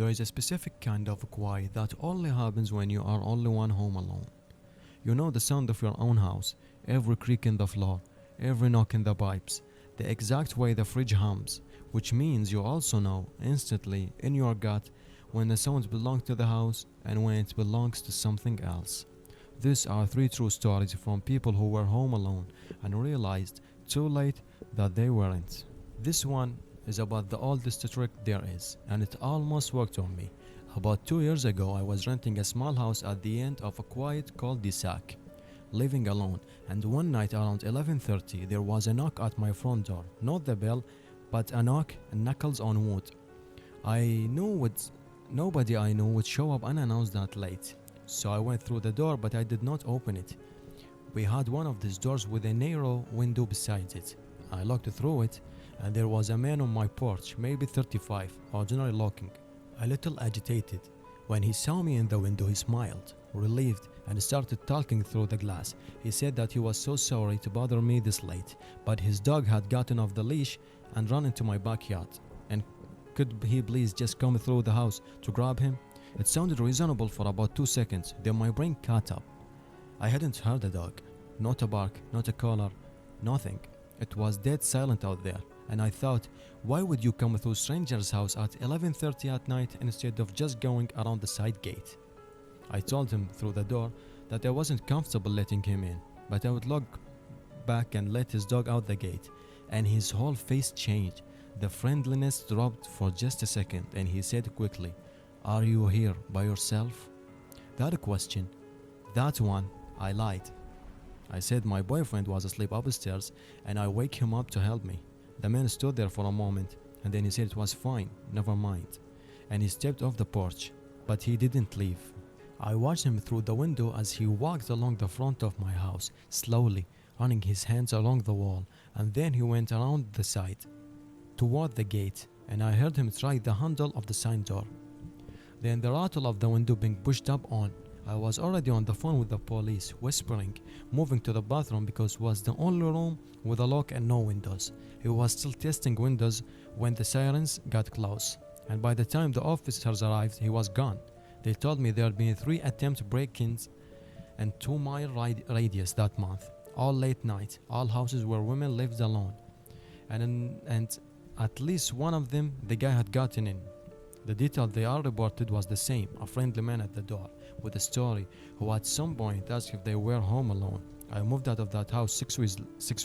There is a specific kind of quiet that only happens when you are only one home alone. You know the sound of your own house, every creak in the floor, every knock in the pipes, the exact way the fridge hums, which means you also know instantly in your gut when the sounds belong to the house and when it belongs to something else. These are three true stories from people who were home alone and realized too late that they weren't. This one is about the oldest trick there is, and it almost worked on me. About 2 years ago, I was renting a small house at the end of a quiet cul-de-sac, living alone, and one night around 11:30 there was a knock at my front door. Not the bell, but a knock and knuckles on wood. I knew nobody I knew would show up unannounced that late. So I went through the door, but I did not open it. We had one of these doors with a narrow window beside it. I looked through it, and there was a man on my porch, maybe 35, ordinary looking, a little agitated. When he saw me in the window, he smiled, relieved, and started talking through the glass. He said that he was so sorry to bother me this late, but his dog had gotten off the leash and run into my backyard, and could he please just come through the house to grab him? It sounded reasonable for about 2 seconds, then my brain caught up. I hadn't heard a dog, not a bark, not a collar, nothing. It was dead silent out there, and I thought, why would you come through stranger's house at 11:30 at night instead of just going around the side gate? I told him through the door that I wasn't comfortable letting him in, but I would look back and let his dog out the gate, and his whole face changed. The friendliness dropped for just a second, and he said quickly, "Are you here by yourself?" That question, that one, I lied. I said my boyfriend was asleep upstairs and I wake him up to help me. The man stood there for a moment and then he said it was fine, never mind. And he stepped off the porch, but he didn't leave. I watched him through the window as he walked along the front of my house, slowly, running his hands along the wall, and then he went around the side, toward the gate, and I heard him try the handle of the sign door. Then the rattle of the window being pushed up on. I was already on the phone with the police, whispering, moving to the bathroom because it was the only room with a lock and no windows. He was still testing windows when the sirens got close, and by the time the officers arrived, he was gone. They told me there had been 3 attempt break-ins and 2-mile radius that month, all late night, all houses where women lived alone, and at least one of them the guy had gotten in. The detail they all reported was the same, a friendly man at the door with a story who at some point asked if they were home alone. I moved out of that house 6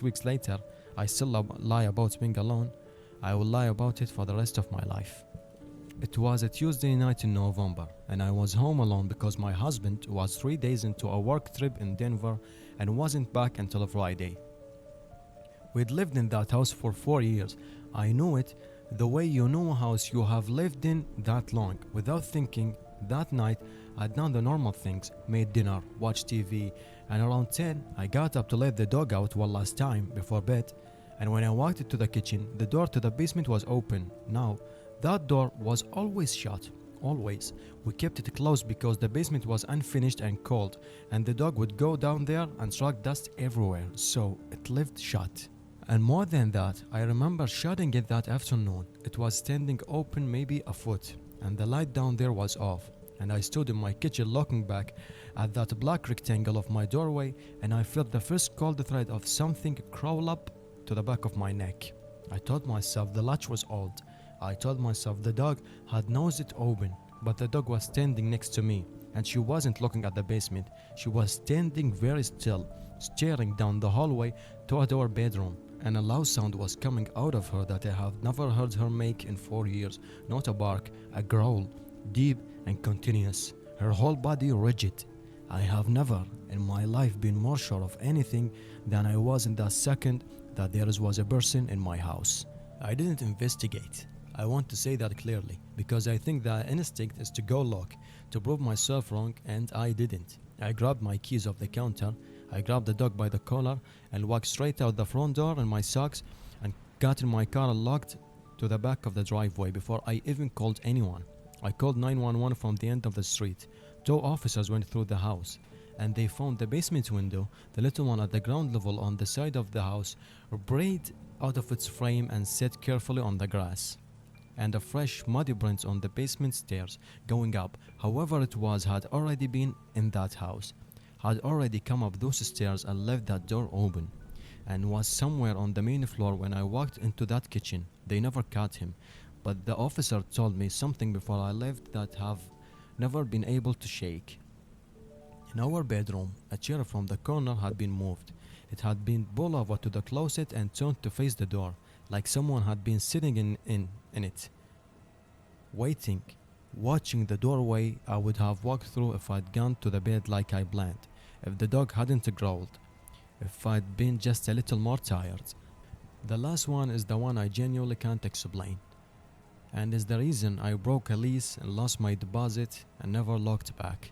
weeks later. I still lie about being alone. I will lie about it for the rest of my life. It was a Tuesday night in November and I was home alone because my husband was 3 days into a work trip in Denver and wasn't back until Friday. We'd lived in that house for 4 years. I knew it the way you know a house you have lived in that long. Without thinking, that night I'd done the normal things, made dinner, watched TV, and around 10 I got up to let the dog out one last time before bed, and when I walked into the kitchen, the door to the basement was open. Now, that door was always shut, always. We kept it closed because the basement was unfinished and cold, and the dog would go down there and truck dust everywhere, so it lived shut. And more than that, I remember shutting it that afternoon. It was standing open maybe a foot, and the light down there was off. And I stood in my kitchen looking back at that black rectangle of my doorway, and I felt the first cold thread of something crawl up to the back of my neck. I told myself the latch was old. I told myself the dog had nosed it open, but the dog was standing next to me, and she wasn't looking at the basement. She was standing very still, staring down the hallway toward our bedroom. And a loud sound was coming out of her that I have never heard her make in 4 years. Not a bark, a growl, deep and continuous, her whole body rigid. I have never in my life been more sure of anything than I was in that second that there was a person in my house. I didn't investigate. I want to say that clearly, because I think the instinct is to go look, to prove myself wrong, and I didn't. I grabbed my keys off the counter, I grabbed the dog by the collar and walked straight out the front door in my socks and got in my car and locked to the back of the driveway before I even called anyone. I called 911 from the end of the street. 2 officers went through the house and they found the basement window, the little one at the ground level on the side of the house, braid out of its frame and set carefully on the grass. and a fresh muddy prints on the basement stairs going up. Whoever it was had already been in that house, had already come up those stairs and left that door open, and was somewhere on the main floor when I walked into that kitchen. They never caught him, but the officer told me something before I left that have never been able to shake. In our bedroom, a chair from the corner had been moved. It had been pulled over to the closet and turned to face the door, like someone had been sitting in it, waiting, watching the doorway I would have walked through if I'd gone to the bed like I planned, if the dog hadn't growled, if I'd been just a little more tired. The last one is the one I genuinely can't explain, and is the reason I broke a lease and lost my deposit and never looked back.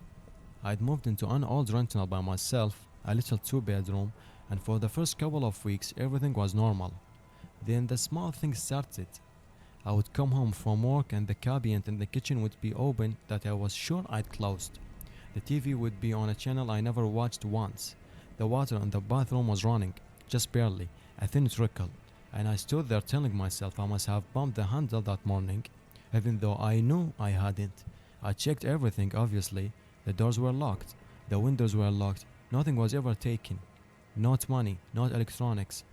I'd moved into an old rental by myself, a little two-bedroom, and for the first couple of weeks everything was normal. Then the small things started. I would come home from work and the cabinet in the kitchen would be open that I was sure I'd closed. The TV would be on a channel I never watched once. The water in the bathroom was running, just barely, a thin trickle, and I stood there telling myself I must have bumped the handle that morning, even though I knew I hadn't. I checked everything, obviously. The doors were locked, the windows were locked, nothing was ever taken. Not money, not electronics.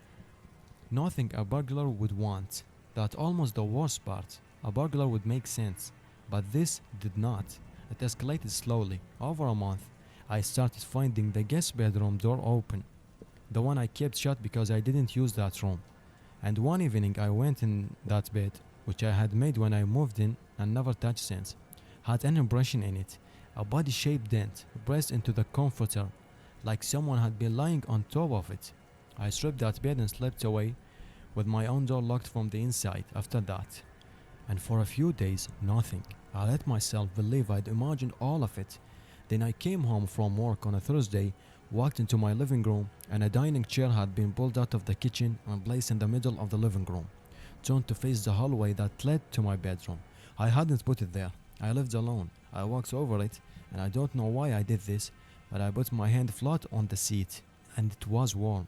Nothing a burglar would want. That's almost the worst part. A burglar would make sense, but this did not. It escalated slowly. Over a month, I started finding the guest bedroom door open, the one I kept shut because I didn't use that room. And one evening I went in that bed, which I had made when I moved in and never touched since, had an impression in it, a body-shaped dent pressed into the comforter, like someone had been lying on top of it. I stripped that bed and slept away, with my own door locked from the inside after that. And for a few days, nothing. I let myself believe I'd imagined all of it. Then I came home from work on a Thursday, walked into my living room, and a dining chair had been pulled out of the kitchen and placed in the middle of the living room, turned to face the hallway that led to my bedroom. I hadn't put it there. I lived alone. I walked over it, and I don't know why I did this, but I put my hand flat on the seat, and it was warm.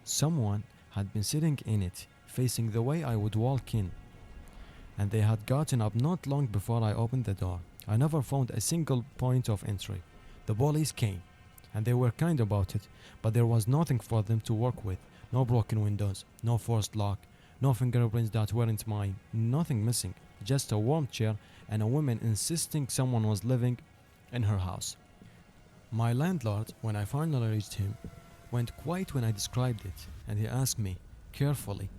Someone had been sitting in it, facing the way I would walk in, and they had gotten up not long before I opened the door. I never found a single point of entry. The police came, and they were kind about it, but there was nothing for them to work with. No broken windows, no forced lock, no fingerprints that weren't mine, nothing missing, just a warm chair and a woman insisting someone was living in her house. My landlord, when I finally reached him, went quiet when I described it, and he asked me, carefully,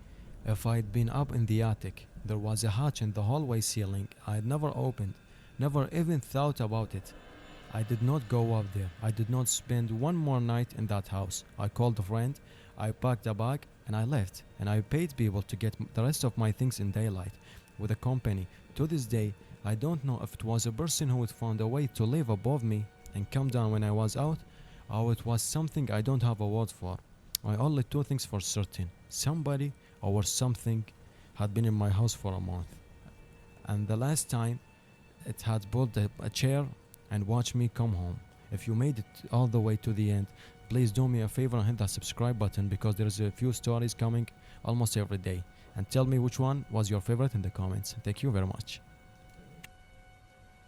if I'd been up in the attic. There was a hatch in the hallway ceiling I had never opened, never even thought about it. I did not go up there. I did not spend one more night in that house. I called a friend, I packed a bag, and I left, and I paid people to get the rest of my things in daylight with a company. To this day, I don't know if it was a person who had found a way to live above me and come down when I was out, or it was something I don't have a word for. I only two things for certain: somebody or something had been in my house for a month, and the last time it had pulled a chair and watched me come home. If you made it all the way to the end, please do me a favor and hit that subscribe button, because there's a few stories coming almost every day, and tell me which one was your favorite in the comments. Thank you very much.